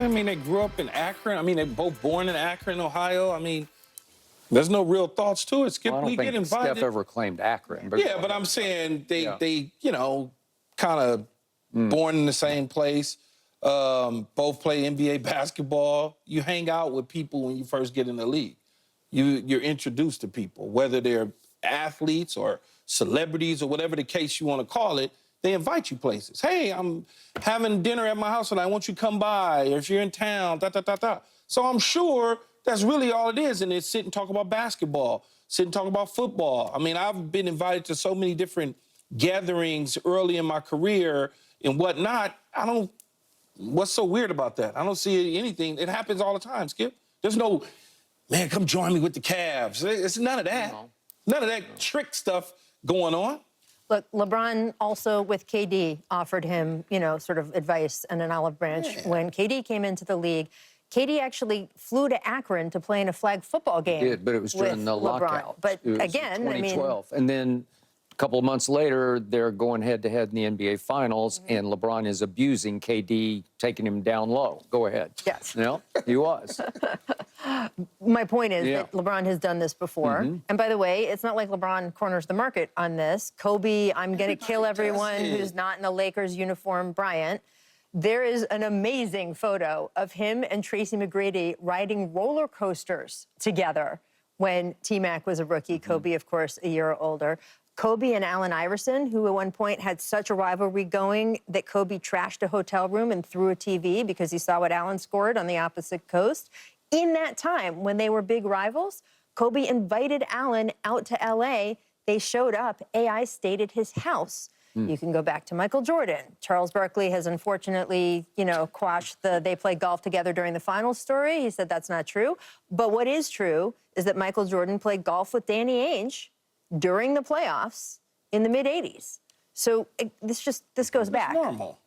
I mean, they grew up in Akron. I mean, they're both born in Akron, Ohio. I mean, there's no real thoughts to it. Skip, Well, I we don't get think invited. Steph ever claimed Akron. But Yeah, but I'm saying they kind of born in the same place. Both play NBA basketball. You hang out with people when you first get in the league. You're introduced to people, whether they're athletes or celebrities or whatever the case you want to call it. They invite you places. Hey, I'm having dinner at my house and I want you to come by. Or if you're in town, So I'm sure that's really all it is. And it's sit and talk about basketball, sit and talk about football. I mean, I've been invited to so many different gatherings early in my career and whatnot. What's so weird about that? I don't see anything. It happens all the time, Skip. There's no, man, come join me with the Cavs. It's none of that. No. None of that trick stuff going on. Look, LeBron also with KD offered him, sort of advice and an olive branch. Yeah. When KD came into the league, KD actually flew to Akron to play in a flag football game. He did, but it was during the lockout. But it was again, 2012. And then a couple of months later, they're going head-to-head in the NBA Finals, and LeBron is abusing KD, taking him down low. Go ahead. Yes. No, he was. My point is that LeBron has done this before. And by the way, it's not like LeBron corners the market on this. Kobe, I'm going to kill everyone who's not in a Lakers uniform, Bryant. There is an amazing photo of him and Tracy McGrady riding roller coasters together when T-Mac was a rookie. Kobe, of course, a year older. Kobe and Allen Iverson, who at one point had such a rivalry going that Kobe trashed a hotel room and threw a TV because he saw what Allen scored on the opposite coast. In that time, when they were big rivals, Kobe invited Allen out to L.A. They showed up. AI stayed at his house. You can go back to Michael Jordan. Charles Barkley has unfortunately, quashed the they play golf together during the finals story. He said that's not true. But what is true is that Michael Jordan played golf with Danny Ainge during the playoffs in the mid-'80s. So this goes back. It's normal.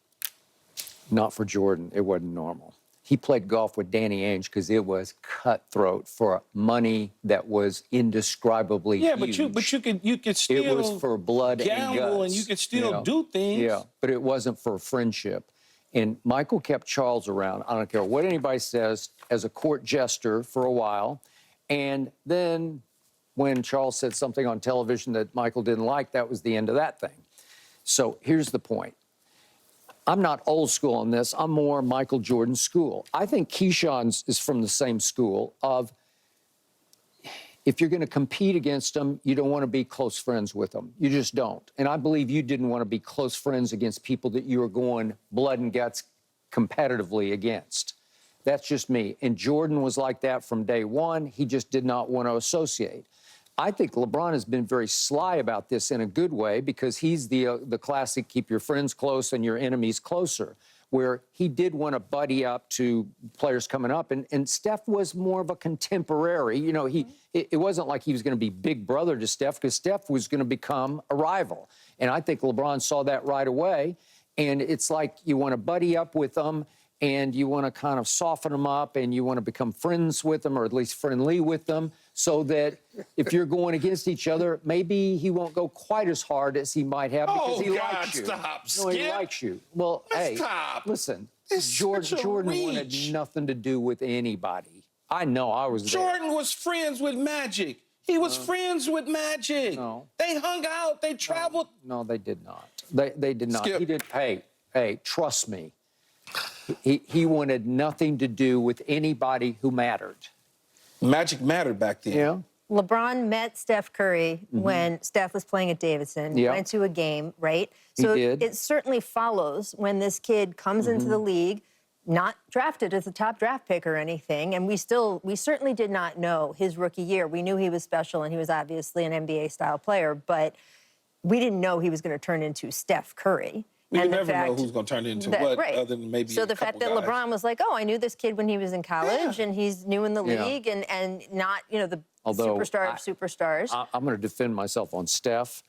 Not for Jordan. It wasn't normal. He played golf with Danny Ainge because it was cutthroat for money that was indescribably huge. but you could still it was for blood and guts, and you could still do things. Yeah, but it wasn't for friendship. And Michael kept Charles around, I don't care what anybody says, as a court jester for a while. And then when Charles said something on television that Michael didn't like, that was the end of that thing. So here's the point. I'm not old school on this. I'm more Michael Jordan school. I think Keyshawn is from the same school of if you're going to compete against them, you don't want to be close friends with them. You just don't. And I believe you didn't want to be close friends against people that you were going blood and guts competitively against. That's just me. And Jordan was like that from day one. He just did not want to associate. I think LeBron has been very sly about this in a good way because he's the classic keep your friends close and your enemies closer, where he did want to buddy up to players coming up. And Steph was more of a contemporary. It wasn't like he was going to be big brother to Steph because Steph was going to become a rival. And I think LeBron saw that right away. And it's like you want to buddy up with them and you want to kind of soften them up and you want to become friends with them or at least friendly with them so that if you're going against each other, maybe he won't go quite as hard as he might have because he likes you. Stop, no, he likes you. Well, hey, listen, Jordan wanted nothing to do with anybody. I know I was there. Jordan was friends with Magic. He was friends with Magic. No. They hung out. They traveled. No, they did not. They did not. Skip. He did. Hey, trust me. He wanted nothing to do with anybody who mattered. Magic mattered back then. Yeah. LeBron met Steph Curry when Steph was playing at Davidson, went to a game, right? So it certainly follows when this kid comes into the league, not drafted as a top draft pick or anything, and we certainly did not know his rookie year. We knew he was special and he was obviously an NBA-style player, but we didn't know he was going to turn into Steph Curry. You never know who's going to turn into what, other than maybe So the fact that guys. LeBron was like, oh, I knew this kid when he was in college, and he's new in the league, and not, the superstar of superstars. I'm going to defend myself on Steph.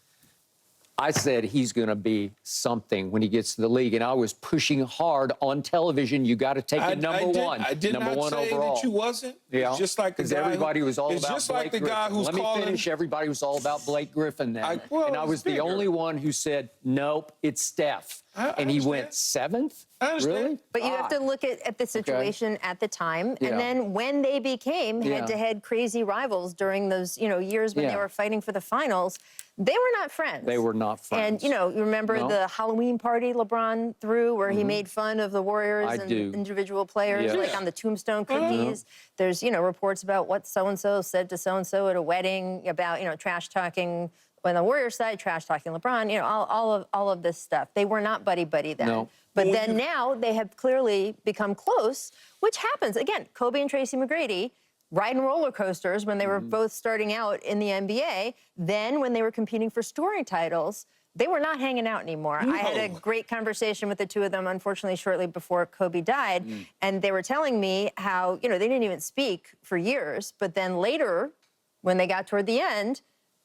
I said he's going to be something when he gets to the league, and I was pushing hard on television. You got to take it number one. I did number not one say overall. that you wasn't. Yeah, it's just like the guy everybody was all about just Blake like the Griffin. guy who's Let me finish. Everybody was all about Blake Griffin then, and I was the only one who said, nope, it's Steph. and he went 7th? I understand. Really? But you have to look at the situation at the time, and then when they became head-to-head crazy rivals during those years when they were fighting for the finals, they were not friends. They were not friends. And you remember the Halloween party LeBron threw, where he made fun of the Warriors and individual players, like on the tombstone cookies. There's reports about what so-and-so said to so-and-so at a wedding about trash talking. On the Warriors side, trash talking LeBron, all of this stuff. They were not buddy-buddy then. No. But then now they have clearly become close, which happens. Again, Kobe and Tracy McGrady riding roller coasters when they were both starting out in the NBA. Then when they were competing for scoring titles, they were not hanging out anymore. No. I had a great conversation with the two of them, unfortunately, shortly before Kobe died. And they were telling me how, they didn't even speak for years. But then later, when they got toward the end,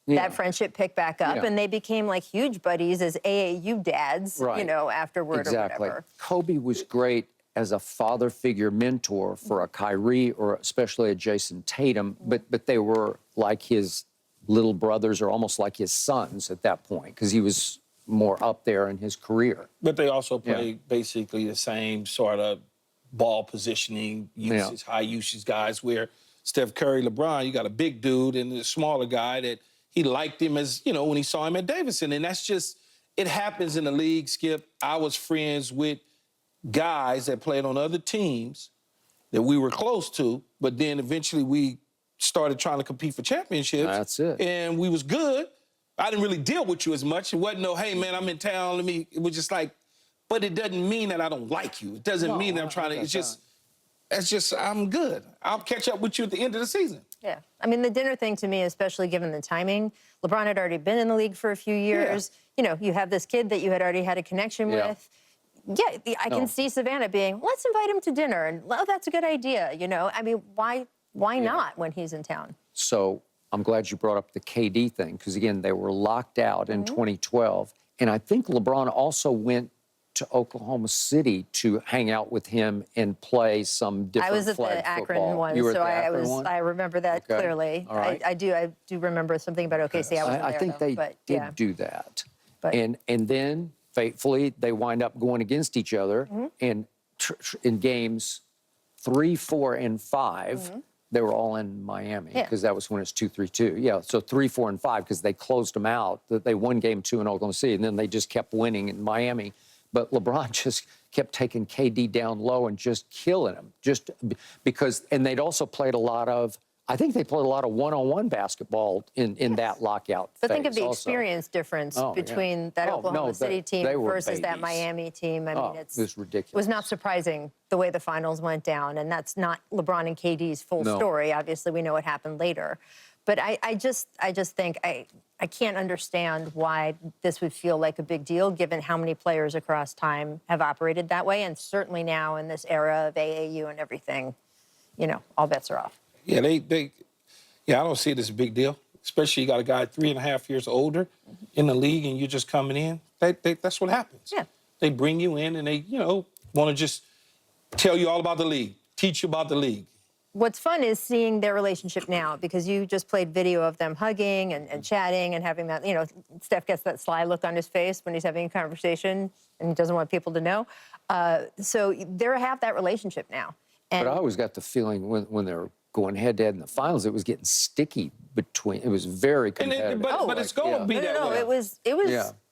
that friendship picked back up, and they became like huge buddies as AAU dads, afterward or whatever. Kobe was great as a father figure mentor for a Kyrie or especially a Jason Tatum, but they were like his little brothers or almost like his sons at that point because he was more up there in his career. But they also play basically the same sort of ball positioning, usage, high usage guys where Steph Curry, LeBron, you got a big dude and a smaller guy that he liked him as, when he saw him at Davidson. And that's just, it happens in the league, Skip. I was friends with guys that played on other teams that we were close to, but then eventually we started trying to compete for championships. That's it. And we was good. I didn't really deal with you as much. It wasn't no, hey, man, I'm in town, it was just like, but it doesn't mean that I don't like you. It doesn't mean that I'm trying to, it's just, I'm good. I'll catch up with you at the end of the season. Yeah. I mean, the dinner thing to me, especially given the timing, LeBron had already been in the league for a few years. You have this kid that you had already had a connection with. Yeah, I can see Savannah being, let's invite him to dinner. And, oh, that's a good idea, I mean, why not when he's in town? So I'm glad you brought up the KD thing because, again, they were locked out in 2012. And I think LeBron also went to Oklahoma City to hang out with him and play some different I was at flag the Akron football. one, You were so at the Akron one? I remember that clearly. All right. I do remember something about OKC. I wasn't I there, think though, they but, did do that. But- And then, fatefully, they wind up going against each other. And in games 3, 4, and 5, they were all in Miami because that was when it's 2-3-2. Yeah, so 3, 4, and 5 because they closed them out. They won game 2 in Oklahoma City, and then they just kept winning in Miami. But LeBron just kept taking KD down low and just killing him, just because. And they'd also played a lot of. I think they played a lot of one-on-one basketball in that lockout. But think of the also. experience difference between that Oklahoma City team versus that Miami team. I mean, it was ridiculous. It was not surprising the way the finals went down, and that's not LeBron and KD's full story. Obviously, we know what happened later. But I just think I can't understand why this would feel like a big deal, given how many players across time have operated that way, and certainly now in this era of AAU and everything, all bets are off. Yeah, I don't see it as a big deal, especially you got a guy 3.5 years older in the league and you're just coming in. That's what happens. Yeah. They bring you in and they, want to just tell you all about the league, teach you about the league. What's fun is seeing their relationship now, because you just played video of them hugging and chatting and having that, Steph gets that sly look on his face when he's having a conversation and he doesn't want people to know. So they have that relationship now. And But I always got the feeling when they were going head-to-head in the finals, it was getting sticky between. It was very competitive. But it's going to be that way. it was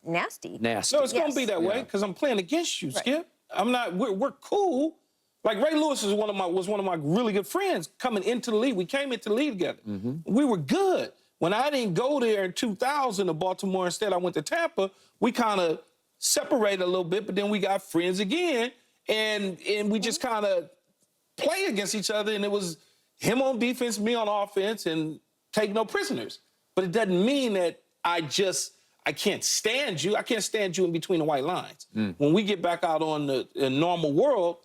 nasty. Nasty. No, it's going to be that way because I'm playing against you, Skip. I'm not. We're cool. Like Ray Lewis was one of my really good friends coming into the league. We came into the league together. We were good. When I didn't go there in 2000 to Baltimore, instead I went to Tampa. We kind of separated a little bit, but then we got friends again, and we just kind of play against each other, and it was him on defense, me on offense, and take no prisoners. But it doesn't mean that I can't stand you. I can't stand you in between the white lines. When we get back out on the normal world,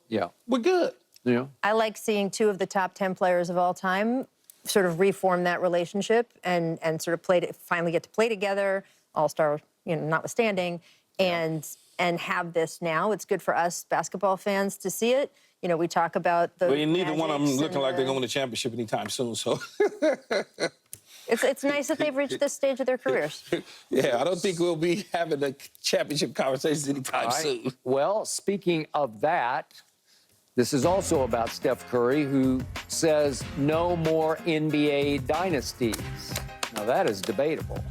we're good. Yeah. I like seeing 2 of the top 10 players of all time sort of reform that relationship and sort of finally get to play together, all-star, notwithstanding, and have this now. It's good for us basketball fans to see it. We talk about the. Well, neither one of them Magics looking like they're going to win the championship anytime soon. So. It's nice that they've reached this stage of their careers. Yeah, I don't think we'll be having a championship conversations anytime soon. Well, speaking of that, this is also about Steph Curry, who says no more NBA dynasties. Now, that is debatable.